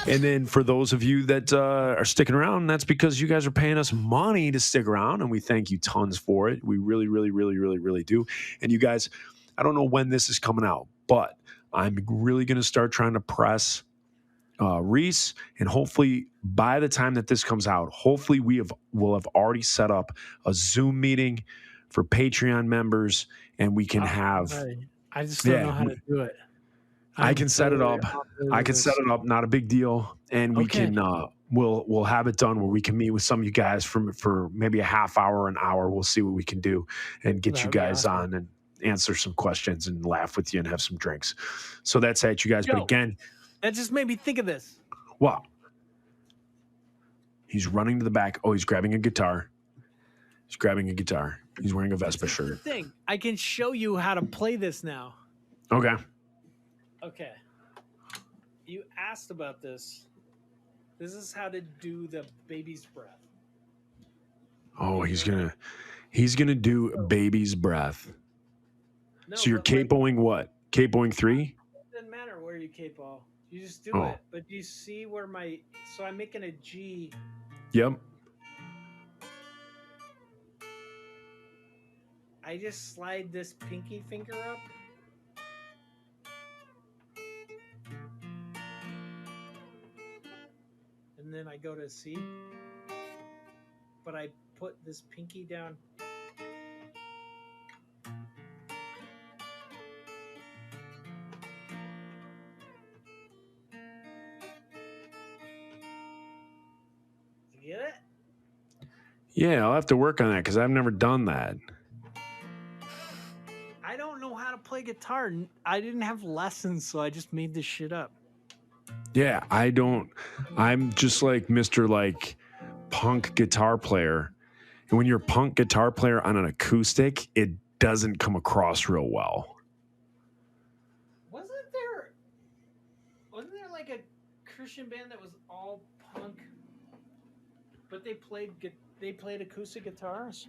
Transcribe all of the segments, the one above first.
And then for those of you that are sticking around, that's because you guys are paying us money to stick around, and we thank you tons for it. We really, really, really, really, really do. And you guys, I don't know when this is coming out, but I'm really going to start trying to press Reese, and hopefully by the time that this comes out, hopefully will have already set up a Zoom meeting for Patreon members, and we can have. Right. I just don't know how to do it. I can set it up. I can set it up. Not a big deal, and we can. We'll have it done where we can meet with some of you guys for maybe a half hour, an hour. We'll see what we can do and get you guys on and answer some questions and laugh with you and have some drinks. So that's it, you guys. But again, that just made me think of this. What? He's running to the back. Oh, he's grabbing a guitar. He's wearing a Vespa shirt. Here's the thing. I can show you how to play this now. Okay. You asked about this. This is how to do the baby's breath. Oh, he's gonna do baby's breath. No, so you're capoing what? Capoing 3? It doesn't matter where you capo. You just do it. But you see where so I'm making a G. Yep. I just slide this pinky finger up. And then I go to C. But I put this pinky down. You get it? Yeah, I'll have to work on that because I've never done that. I don't know how to play guitar. I didn't have lessons, so I just made this shit up. Yeah, I don't. I'm just like Mr. like punk guitar player. And when you're a punk guitar player on an acoustic, it doesn't come across real well. Wasn't there like a Christian band that was all punk, but they played acoustic guitars?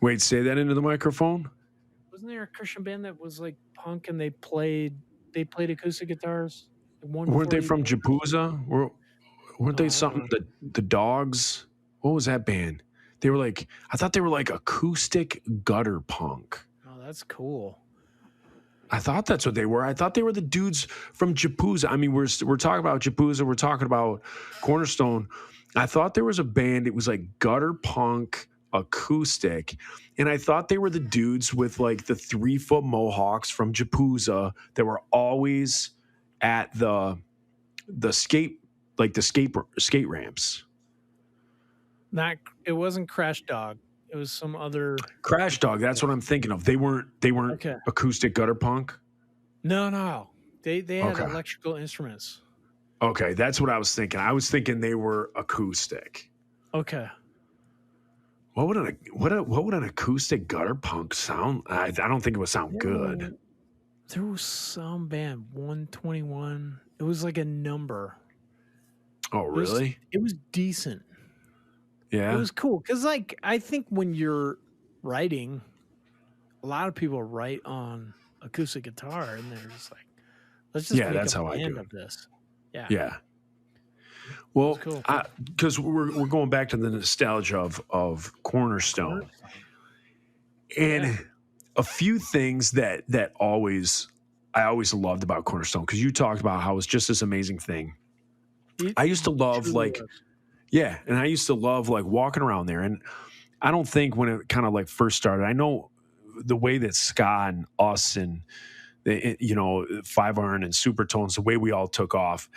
Wait, say that into the microphone? Wasn't there a Christian band that was like punk and they played acoustic guitars? Weren't they from Japuza? Weren't they something? The Dogs? What was that band? They were like, I thought they were like acoustic gutter punk. Oh, that's cool. I thought that's what they were. I thought they were the dudes from Japuza. I mean, we're talking about Japuza. We're talking about Cornerstone. I thought there was a band. It was like gutter punk acoustic. And I thought they were the dudes with like the 3-foot mohawks from Japuza that were always at the skate ramps. It wasn't Crash Dog. It was some other Crash Dog. That's what I'm thinking of. They weren't acoustic gutter punk. No. They had electrical instruments. Okay, that's what I was thinking. I was thinking they were acoustic. Okay. What would an acoustic gutter punk sound? I don't think it would sound good. There was some band, 121. It was like a number. Oh, really? It was decent. Yeah. It was cool. Because, like, I think when you're writing, a lot of people write on acoustic guitar, and they're just like, let's just make that's a how I band do of this. Yeah. Yeah. Well, cool. Because we're going back to the nostalgia of Cornerstone. And a few things that I always loved about Cornerstone, because you talked about how it's just this amazing thing. I used to love and I used to love like walking around there. And I don't think when it kind of like first started, I know the way that ska and us and Five Iron and Supertones, the way we all took off.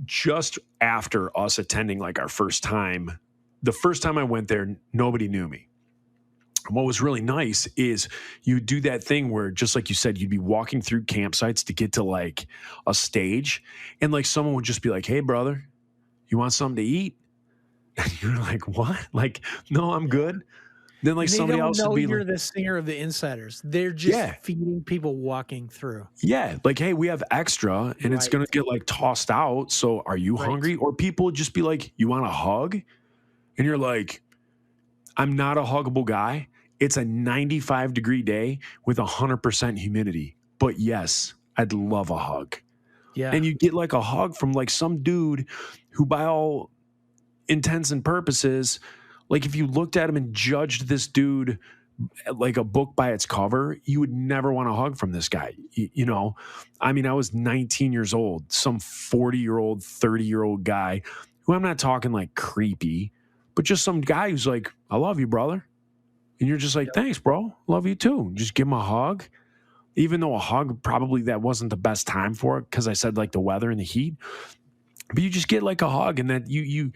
Just after us attending like our first time, the first time I went there, nobody knew me. What was really nice is you do that thing where, just like you said, you'd be walking through campsites to get to like a stage, and like someone would just be like, "Hey, brother, you want something to eat?" And you're like, "What?" Like, "No, I'm good." Then like somebody else would be you're like, the singer of the Insiders. They're just feeding people walking through. Yeah, like, "Hey, we have extra, and it's gonna get like tossed out. So, are you hungry?" Or people would just be like, "You want a hug?" And you're like, "I'm not a huggable guy. It's a 95-degree day with 100% humidity. But yes, I'd love a hug. Yeah. And you get like a hug from like some dude who, by all intents and purposes, like if you looked at him and judged this dude like a book by its cover, you would never want a hug from this guy. You know, I mean, I was 19 years old, some 40-year-old, 30-year-old guy who, I'm not talking like creepy, but just some guy who's like, I love you, brother. And you're just like, thanks, bro. Love you too. Just give him a hug. Even though a hug, probably that wasn't the best time for it because I said like the weather and the heat. But you just get like a hug, and that you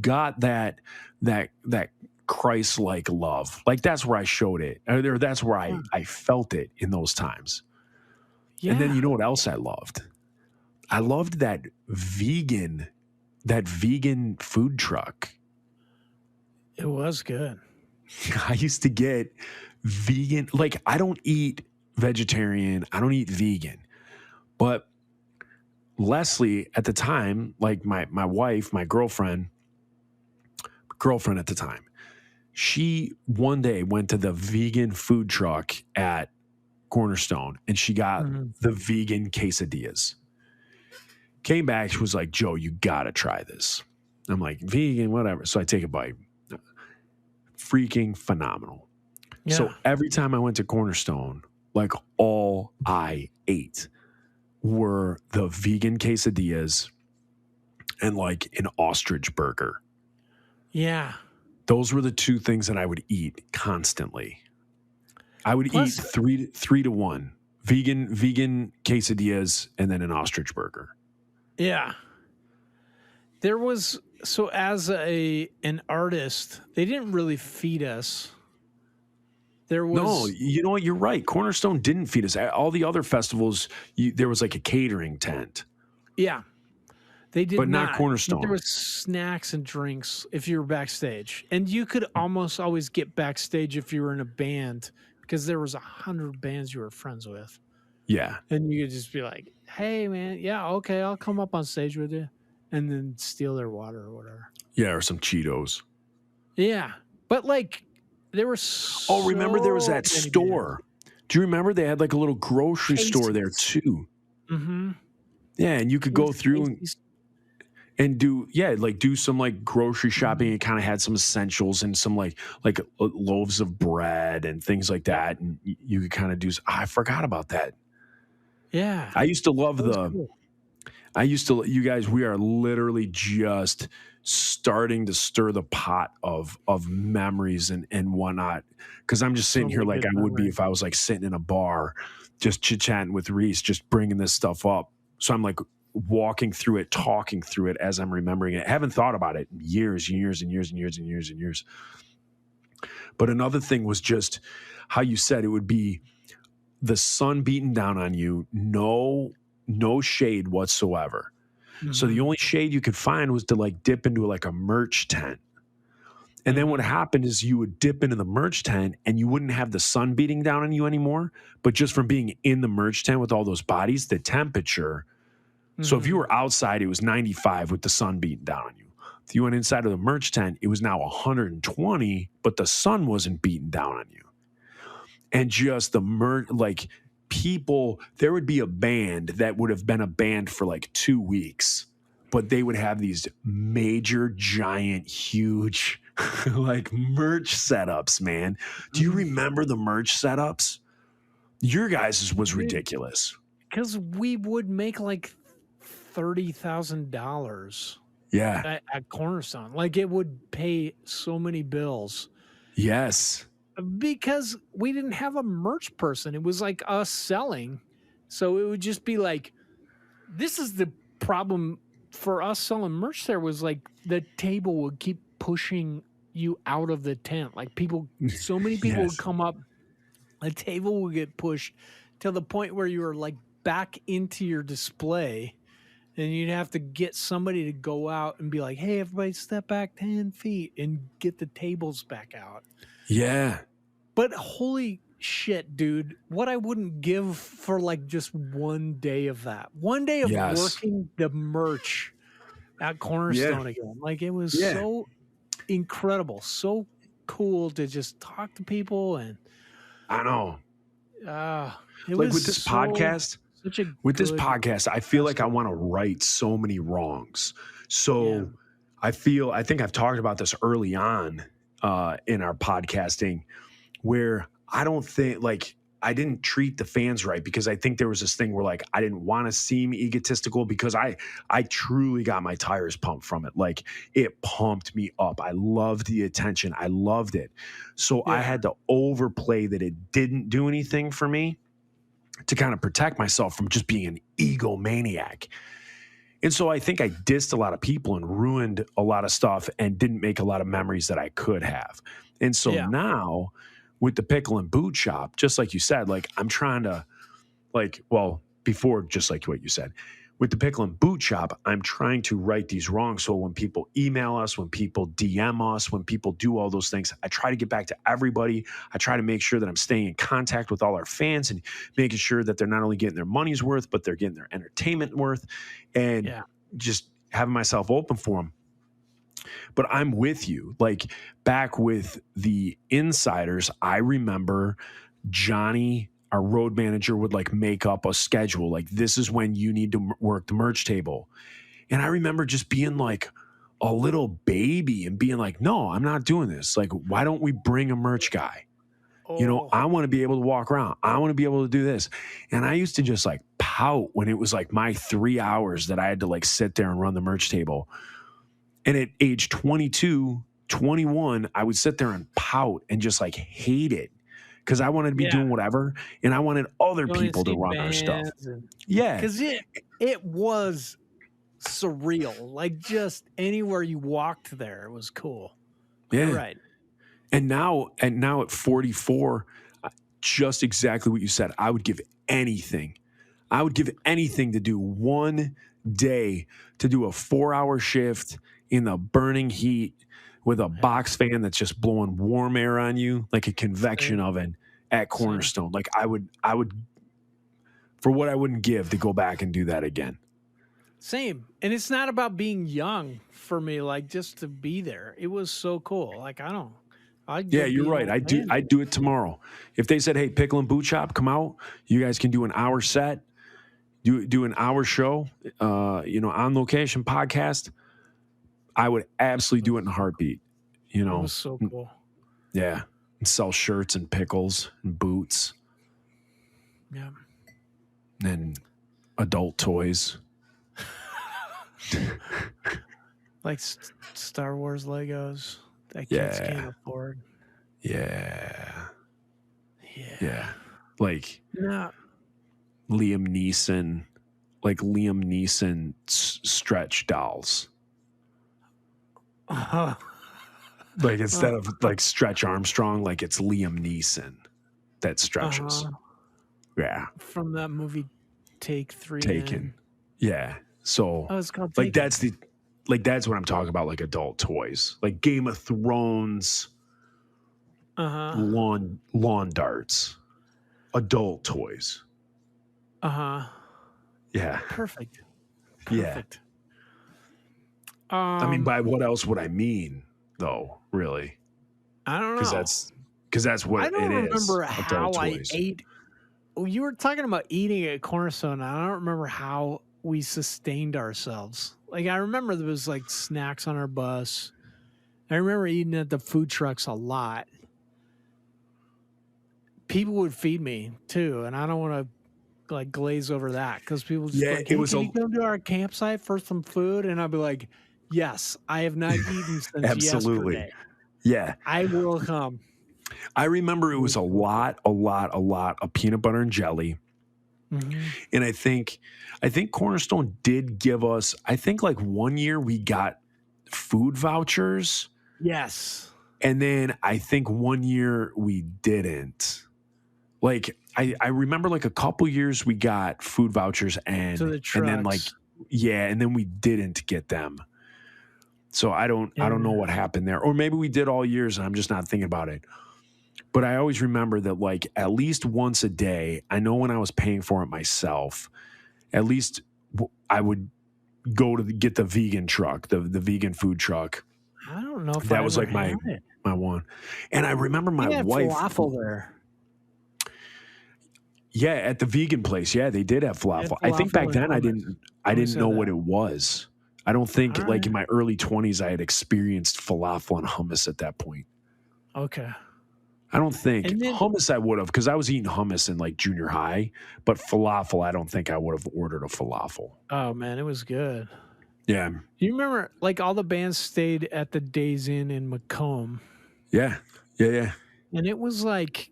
got that Christ-like love. Like that's where I showed it, or that's where I felt it in those times. Yeah. And then you know what else I loved? I loved that vegan food truck. It was good. I used to get vegan. Like I don't eat vegetarian. I don't eat vegan. But Leslie at the time, like my wife, my girlfriend at the time, she one day went to the vegan food truck at Cornerstone and she got the vegan quesadillas. Came back, she was like, Joe, you gotta try this. I'm like, vegan, whatever. So I take a bite. Freaking phenomenal. Yeah. So every time I went to Cornerstone, like all I ate were the vegan quesadillas and like an ostrich burger. Yeah. Those were the two things that I would eat constantly. I would eat three to one vegan quesadillas and then an ostrich burger. Yeah. There was, so as an artist, they didn't really feed us. There was No, you know what? You're right. Cornerstone didn't feed us. All the other festivals, there was like a catering tent. Yeah. They did but not Cornerstone. There was snacks and drinks if you were backstage. And you could almost always get backstage if you were in a band because there was 100 bands you were friends with. Yeah. And you could just be like, hey, man, yeah, okay, I'll come up on stage with you. And then steal their water or whatever. Yeah, or some Cheetos. Yeah. But like, there was remember there was that store. Do you remember they had like a little grocery store there too? Mm-hmm. Yeah, and you could go through and do some like grocery shopping. It kind of had some essentials and some like loaves of bread and things like that. And you could kind of do. I forgot about that. Yeah, I used to love cool. You guys, we are literally just starting to stir the pot of memories and whatnot. Because I'm just sitting here like I would be if I was like sitting in a bar, just chit-chatting with Reese, just bringing this stuff up. So I'm like walking through it, talking through it as I'm remembering it. I haven't thought about it in years and years and years and years and years and years. But another thing was just how you said it would be the sun beating down on you, no shade whatsoever. Mm-hmm. So the only shade you could find was to like dip into like a merch tent. And then what happened is you would dip into the merch tent and you wouldn't have the sun beating down on you anymore. But just from being in the merch tent with all those bodies, the temperature. Mm-hmm. So if you were outside, it was 95 with the sun beating down on you. If you went inside of the merch tent, it was now 120, but the sun wasn't beating down on you. And just the like people, there would be a band that would have been a band for like 2 weeks, but they would have these major, giant, huge like merch setups, man. Do you remember the merch setups? Your guys' was ridiculous. Because we would make like $30,000. Yeah. At Cornerstone. Like it would pay so many bills. Yes. Because we didn't have a merch person. It was like us selling. So it would just be like, this is the problem for us selling merch there was like the table would keep pushing you out of the tent. Like so many people would come up, the table would get pushed to the point where you were like back into your display. And you'd have to get somebody to go out and be like, hey, everybody step back 10 feet and get the tables back out. Yeah. But holy shit, dude, what I wouldn't give for like just one day of that. One day of working the merch at Cornerstone again. Like it was so incredible, so cool to just talk to people. And I know. it like was with this podcast. Such a with this good podcast, I feel like I want to right so many wrongs. So Yeah. I think I've talked about this early on in our podcasting, where I don't think like I didn't treat the fans right, because I think there was this thing where like I didn't want to seem egotistical, because I truly got my tires pumped from it. Like it pumped me up. I loved the attention. I loved it. So I Yeah. had to overplay that it didn't do anything for me to kind of protect myself from just being an egomaniac. And so I think I dissed a lot of people and ruined a lot of stuff and didn't make a lot of memories that I could have. And so Yeah. now with the Pickle and Boot Shop, just like you said, like I'm trying to before, just like what you said, with the Pickle and Boot Shop, I'm trying to right these wrongs. So when people email us, when people DM us, when people do all those things, I try to get back to everybody. I try to make sure that I'm staying in contact with all our fans and making sure that they're not only getting their money's worth, but they're getting their entertainment worth, and just having myself open for them. But I'm with you. Like back with the Insiders, I remember Johnny, our road manager, would like make up a schedule. Like, this is when you need to work the merch table. And I remember just being like a little baby and being like, no, I'm not doing this. Like, why don't we bring a merch guy? You know, I want to be able to walk around. I want to be able to do this. And I used to just like pout when it was like my 3 hours that I had to like sit there and run the merch table. And at age 22, 21, I would sit there and pout and just like hate it, because I wanted to be doing whatever, and I wanted other people to run our stuff. Because it was surreal. Like just anywhere you walked there, it was cool. Yeah. Right. And now at 44, just exactly what you said. I would give anything. I would give anything to do one day, to do a 4-hour shift in the burning heat with a box fan that's just blowing warm air on you like a convection oven at Cornerstone. Like I would, for what I wouldn't give to go back and do that again. Same. And it's not about being young for me, like just to be there. It was so cool. Like yeah, you're right. I'd do it tomorrow. If they said, hey, Pickle and Boot Shop, come out, you guys can do an hour set, do an hour show, on location podcast, I would absolutely do it in a heartbeat. You know, it was so cool. Yeah. And sell shirts and pickles and boots. Yeah. And adult toys. Like Star Wars Legos that kids can't afford. Yeah. Yeah. Like Liam Neeson stretch dolls. Like instead of like Stretch Armstrong, like it's Liam Neeson that stretches. Yeah. From that movie Taken. Yeah. So it's called like Taken. that's what I'm talking about, like adult toys. Like Game of Thrones lawn darts. Adult toys. Yeah. Perfect. Yeah. I mean, by what else would I mean, though? Really? I don't know. Because that's what it is. I don't remember how I toys. ate. You were talking about eating at Cornerstone. I don't remember how we sustained ourselves. Like I remember there was like snacks on our bus. I remember eating at the food trucks a lot. People would feed me too, and I don't want to like glaze over that because people just like, hey, can you come to our campsite for some food? And I'd be like, yes, I have not eaten since absolutely. Yesterday. Yeah, I will come. I remember it was a lot of peanut butter and jelly. Mm-hmm. And I think Cornerstone did give us, I think like one year we got food vouchers. Yes. And then I think one year we didn't. Like I remember like a couple years we got food vouchers and then like, yeah, and then we didn't get them. So I don't know what happened there. Or maybe we did all years and I'm just not thinking about it. But I always remember that like at least once a day, I know when I was paying for it myself, at least I would go to get the vegan truck, the vegan food truck. I don't know if that was like my one. And I remember my wife. Falafel there. Yeah, at the vegan place. Yeah, they did have falafel. I think back falafel and then I hummus. didn't Always know had what that. it was. I don't think All like in right. my early 20s I had experienced falafel and hummus at that point. Okay. I don't think And then, hummus I would have because I was eating hummus in like junior high, but falafel I don't think I would have ordered a falafel. oh man, it was good. Yeah, You remember, like all the bands stayed at the Days Inn in Macomb, yeah, yeah. and it was like,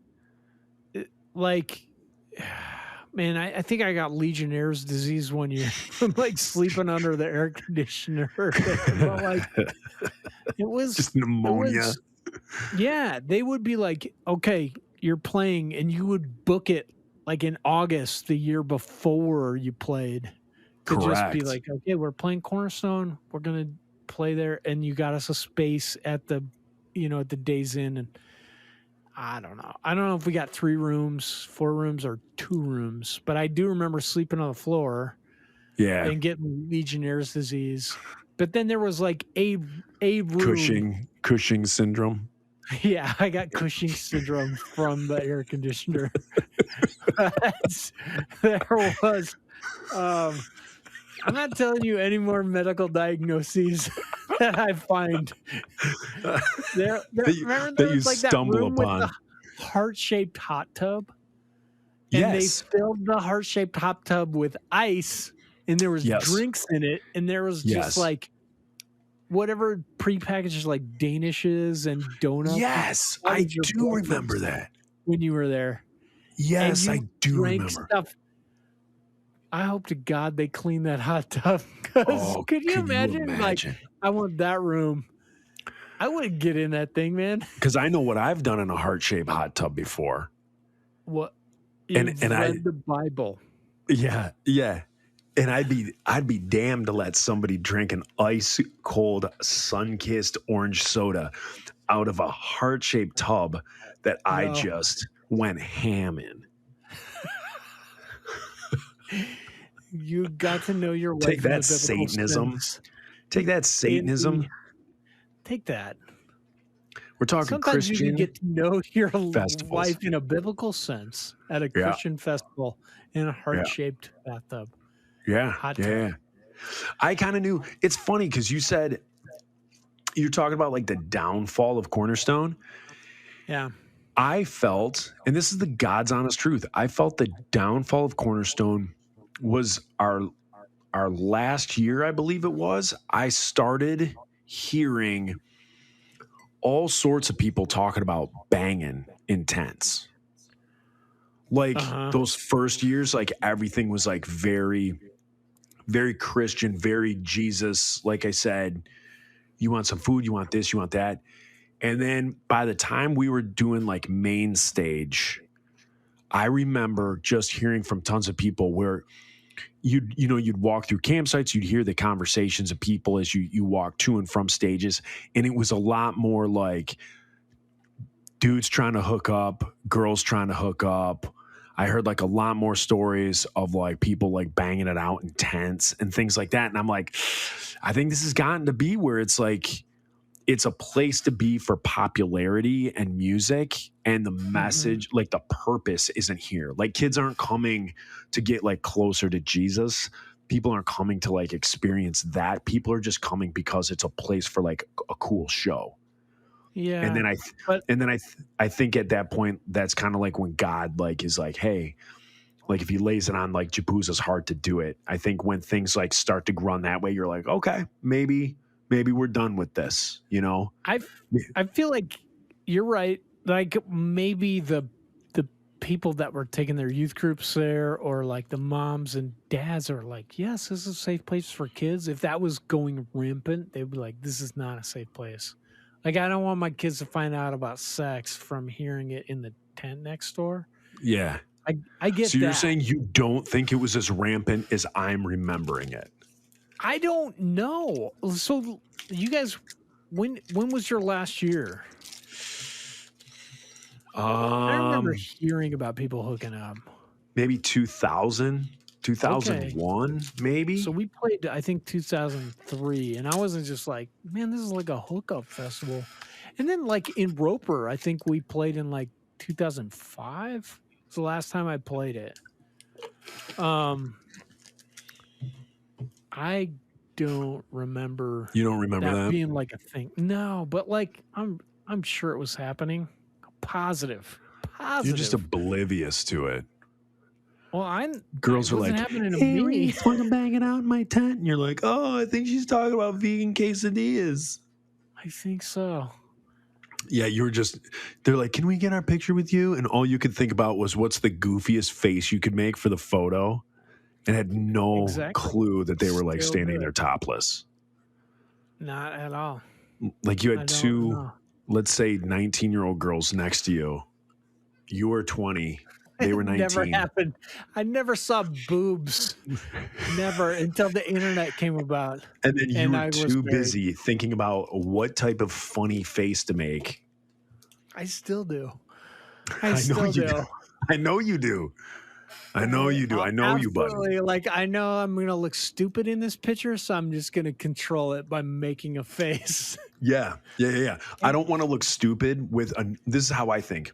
man, I think I got Legionnaire's disease one year from like sleeping under the air conditioner. But like, it was, Just it pneumonia. was, yeah. They would be like, okay, you're playing, and you would book it like in August the year before you played. To just be Correct. like, okay, we're playing Cornerstone. We're gonna play there, and you got us a space at the, at the Days Inn, and I don't know. I don't know if we got 3 rooms, 4 rooms, or 2 rooms, but I do remember sleeping on the floor Yeah, and getting Legionnaire's disease. But then there was like a room. Cushing syndrome. Yeah, I got Cushing syndrome from the air conditioner. There was. I'm not telling you any more medical diagnoses that I find. Remember there was like that stumble room upon. with the heart-shaped hot tub? And Yes. they filled the heart-shaped hot tub with ice, and there was Yes. drinks in it, and there was just Yes. like whatever prepackaged like Danishes and donuts. Yes, That I was your do remember breakfast that. when you were there. Yes, And I you do drank remember. stuff. I hope to God they clean that hot tub. 'Cause Oh, could you can imagine? Like, I want that room. I wouldn't get in that thing, man. Because I know what I've done in a heart-shaped hot tub before. What? And- You've and I- read the Bible. Yeah, yeah. And I'd be damned to let somebody drink an ice cold, sun-kissed orange soda out of a heart-shaped tub that I No. just went ham in. You got to know your wife. Take in the that, biblical Satanism. sense. Take that, Satanism. Take that. We're talking Sometimes you Christian. can get to know your festivals. wife in a biblical sense at a Yeah. Christian festival in a heart-shaped bathtub. Yeah, Hot yeah. I kind of knew. It's funny because you said you're talking about like the downfall of Cornerstone. Yeah. I felt, and this is the God's honest truth, I felt the downfall of Cornerstone was our last year, I believe it was. I started hearing all sorts of people talking about banging intense. Like those first years, like everything was like very, very Christian, very Jesus. Like I said, you want some food, you want this, you want that. And then by the time we were doing like main stage, I remember just hearing from tons of people where you'd walk through campsites, you'd hear the conversations of people as you walk to and from stages. And it was a lot more like dudes trying to hook up, girls trying to hook up. I heard like a lot more stories of like people like banging it out in tents and things like that. And I'm like, I think this has gotten to be where it's like, it's a place to be for popularity and music, and the message, like the purpose isn't here. Like kids aren't coming to get like closer to Jesus. People aren't coming to like experience that. People are just coming because it's a place for like a cool show. Yeah. And then I think at that point, that's kind of like when God like is like, hey, like if he lays it on like Japuza's heart to do it. I think when things like start to run that way, you're like, okay, maybe we're done with this, you know? I feel like you're right. Like maybe the people that were taking their youth groups there, or like the moms and dads are like, yes, this is a safe place for kids. If that was going rampant, they'd be like, this is not a safe place. Like I don't want my kids to find out about sex from hearing it in the tent next door. Yeah. I get that. So you're saying you don't think it was as rampant as I'm remembering it? I don't know. So you guys, when was your last year? I remember hearing about people hooking up. Maybe 2000, 2001, maybe. So we played, I think, 2003, and I wasn't just like, man, this is like a hookup festival. And then like in Roper, I think we played in like 2005. It's the last time I played it. I don't remember You don't remember that? being like a thing. No, but like I'm sure it was happening. Positive. You're just oblivious to it. Well, Girls it are wasn't like, happening to "Hey, me. Reese, want to bang it out in my tent?" And you're like, "Oh, I think she's talking about vegan quesadillas." I think so. Yeah, they're like, "Can we get our picture with you?" And all you could think about was what's the goofiest face you could make for the photo, and had no clue that they were like Still standing good. there topless. Not at all. Like you had two, let's say 19-year-old girls next to you. You were 20. They were 19. Never happened. I never saw boobs. Never until the internet came about. And then you were too busy thinking about what type of funny face to make. I still do. I know you do. I know you do. I know you do. I know you, buddy. Like, I know I'm going to look stupid in this picture, so I'm just going to control it by making a face. Yeah. I don't want to look stupid this is how I think.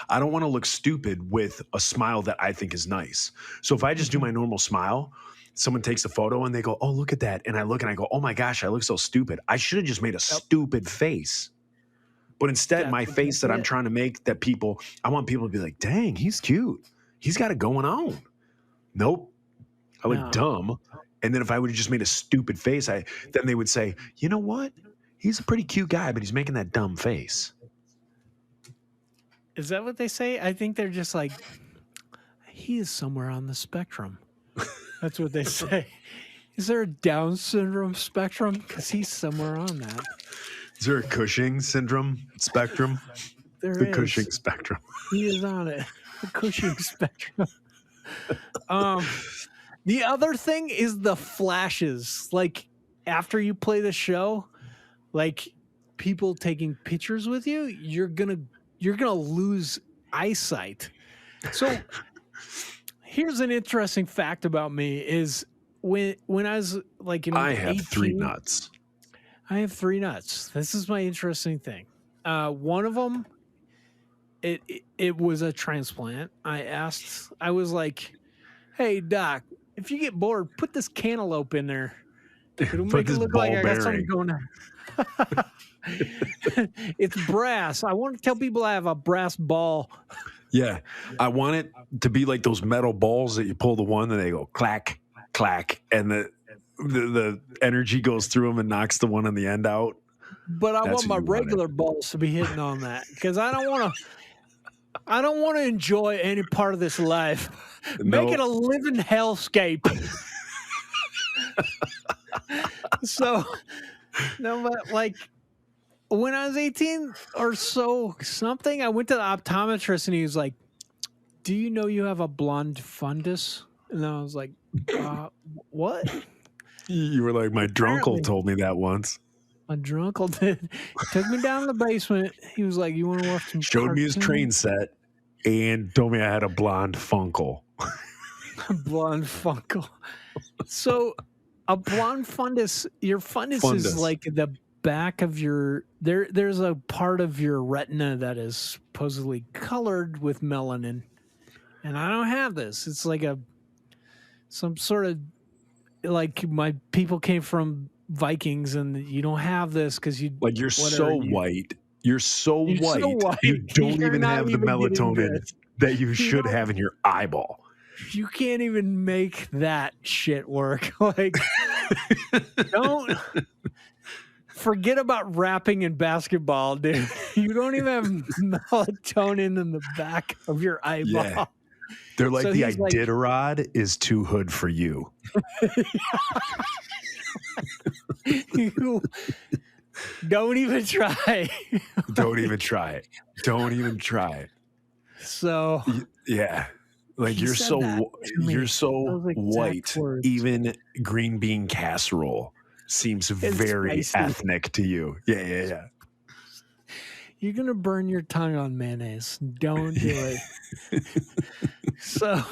I don't want to look stupid with a smile that I think is nice. So if I just do my normal smile, someone takes a photo and they go, "Oh, look at that." And I look and I go, "Oh my gosh, I look so stupid. I should have just made a stupid face." But instead, my face that I'm trying to make I want people to be like, "Dang, he's cute. He's got it going on." Nope. I look dumb. And then if I would have just made a stupid face, then they would say, "You know what? He's a pretty cute guy, but he's making that dumb face." Is that what they say? I think they're just like, he is somewhere on the spectrum. That's what they say. Is there a Down syndrome spectrum? Because he's somewhere on that. Is there a Cushing syndrome spectrum? There the is. Cushing spectrum. He is on it. The Cushing spectrum. The other thing is the flashes. Like, after you play the show, like, people taking pictures with you, you're gonna lose eyesight. So here's an interesting fact about me is when I was like in I have 3 nuts. I have 3 nuts. This is my interesting thing. One of them, it was a transplant. I was like, "Hey doc, if you get bored, put this cantaloupe in there. It'll make it look like I got something going on." It's brass. I want to tell people I have a brass ball. Yeah. I want it to be like those metal balls that you pull the one and they go clack, clack, and the energy goes through them and knocks the one on the end out. But I want my regular balls to be hitting on that because I don't want to enjoy any part of this life. Make it a living hellscape. So, no, but like when I was 18 or so something, I went to the optometrist and he was like, "Do you know you have a blonde fundus?" And I was like, "What?" You were like, "My drunkle told me that once." My drunkle did. He took me down to the basement. He was like, "You want to watch some?" Showed me his train set and told me I had a blonde funkle. Blonde funkle. So a blonde fundus, your fundus is like the back of your there's a part of your retina that is supposedly colored with melanin, and I don't have this. It's like some sort of like my people came from Vikings, and you don't have this because you're white. You're so white. You don't even have the melatonin that you should have in your eyeball. You can't even make that shit work. Like, don't forget about rapping and basketball, dude. You don't even have melatonin in the back of your eyeball. Yeah. They're like, the Iditarod is too hood for you. You don't even try. Don't even try it. Don't even try it. So yeah. Like you're so white. Words. Even green bean casserole seems very ethnic to you. Yeah. You're gonna burn your tongue on mayonnaise. Don't do it. So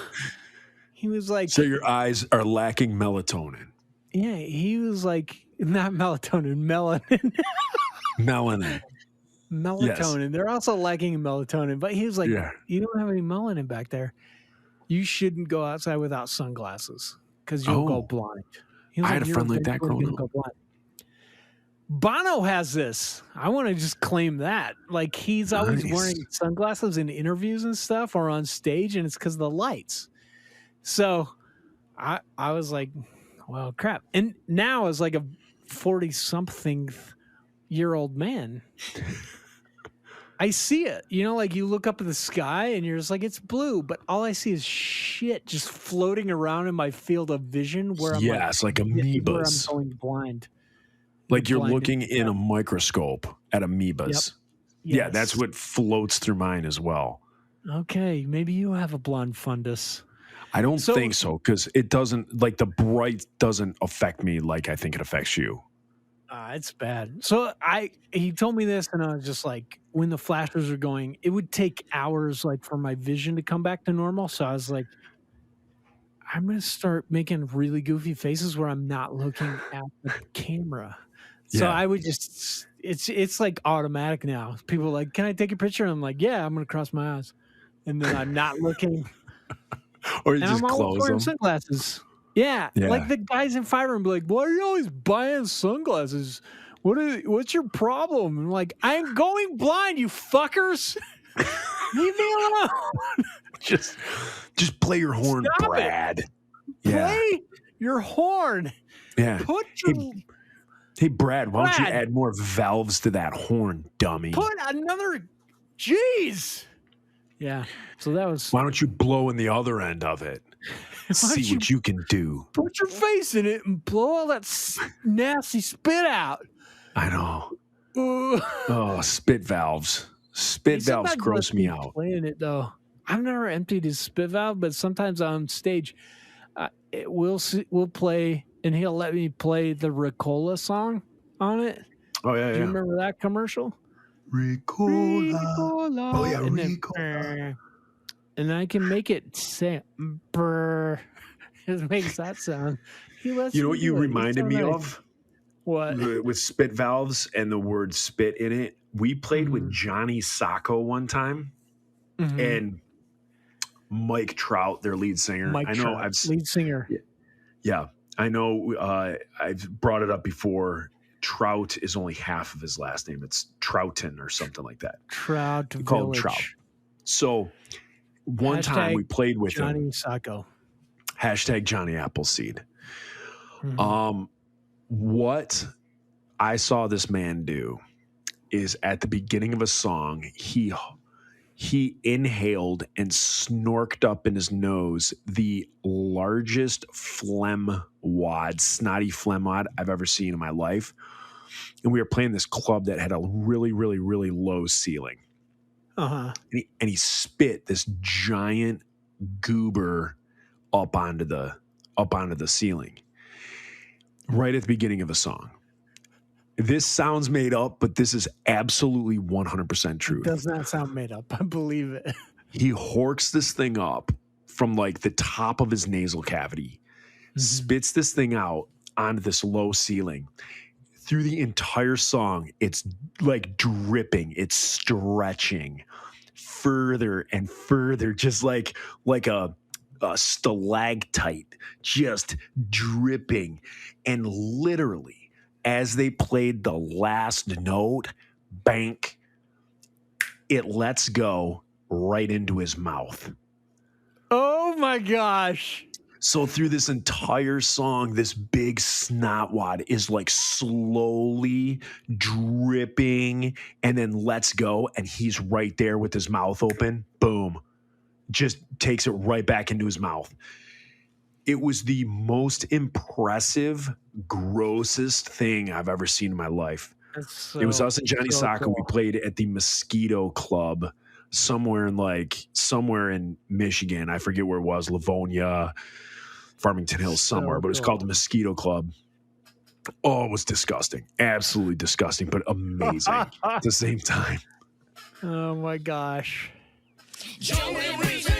he was like, so your eyes are lacking melatonin. Yeah, he was like, not melatonin, melanin. Melanin. melatonin. Yes. They're also lacking in melatonin. But he was like, Yeah. you don't have any melanin back there. You shouldn't go outside without sunglasses because you'll go Oh, blind. He was I had a you're friend like that eventually growing gonna up. go blind. Bono has this. I want to just claim that. Like he's always Nice. wearing sunglasses in interviews and stuff or on stage, and it's because of the lights. So I was like, well, crap. And now as like a 40-something year old man, I see it. You know, like you look up at the sky and you're just like, it's blue, but all I see is shit just floating around in my field of vision where I'm Yes, like where I'm amoebas. going blind. Like you're Blinded. looking in a microscope at amoebas. Yeah, that's Yes. what floats through mine as well. Okay, maybe you have a blonde fundus. I don't So- think so because it doesn't, like the bright doesn't affect me like I think it affects you. It's bad. So he told me this, and I was just like, when the flashes were going, it would take hours, like for my vision to come back to normal. So I was like, I'm gonna start making really goofy faces where I'm not looking at the camera. So Yeah. I would just, it's like automatic now. People are like, can I take a picture? And I'm like, yeah, I'm gonna cross my eyes, and then I'm not looking. Or you And just I'm always close wearing them. sunglasses. Yeah, Yeah. like the guys in Fire Room be like, "Why are you always buying sunglasses? What's your problem?" And I'm like, "I'm going blind, you fuckers. Leave me alone. Just play your horn, Stop it. Brad. Yeah. Play your horn. Yeah. Put your Hey, Brad, why don't you Brad. add more valves to that horn, dummy? put another. Jeez. Yeah. So that was. Why don't you blow in the other end of it? Why See don't what you can do. put your face in it and blow all that nasty spit out. I know. Ugh. Oh, spit valves. Spit He valves sometimes gross lets me out. Playing it though, I've never emptied his spit valve, but sometimes on stage, we'll play, and he'll let me play the Ricola song on it. Oh, yeah, Do you yeah. remember that commercial? Ricola. Ricola. Oh, yeah, and then, Ricola. and I can make it say brr. It makes that sound. He lets You know me what you do it. He's reminded so me nice. of? What? With spit valves and the word spit in it. We played with Mhm. Johnny Sacco one time Mhm. and Mike Trout, their lead singer. Mike I know Trout, lead singer. Yeah, I know. I've brought it up before. Trout is only half of his last name. It's Trouton or something like that. Trout We call him Village. Trout. So one time Hashtag we played with him. Johnny Sacco. Hashtag Johnny Appleseed. Mhm. What I saw this man do is at the beginning of a song, he inhaled and snorked up in his nose the largest phlegm wad, snotty phlegm wad I've ever seen in my life. And we were playing this club that had a really, really, really low ceiling. Uh-huh. And he spit this giant goober up onto the ceiling right at the beginning of a song. This sounds made up, but this is absolutely 100% true. Does not sound made up. I believe it. He horks this thing up from like the top of his nasal cavity, spits this thing out onto this low ceiling. Through the entire song, it's like dripping, it's stretching further and further, just like a stalactite, just dripping. And literally, as they played the last note, bank, it lets go right into his mouth. Oh my gosh. So through this entire song, this big snot wad is like slowly dripping and then lets go. And he's right there with his mouth open. Boom. Just takes it right back into his mouth. It was the most impressive, grossest thing I've ever seen in my life. It was us and Johnny Sacco. cool. We played at the Mosquito Club somewhere in Michigan. I forget where it was, Livonia, Farmington Hills, So somewhere, but it was cool. called the Mosquito Club. Oh, it was disgusting. Absolutely disgusting, but amazing at the same time. Oh my gosh. Joey Reason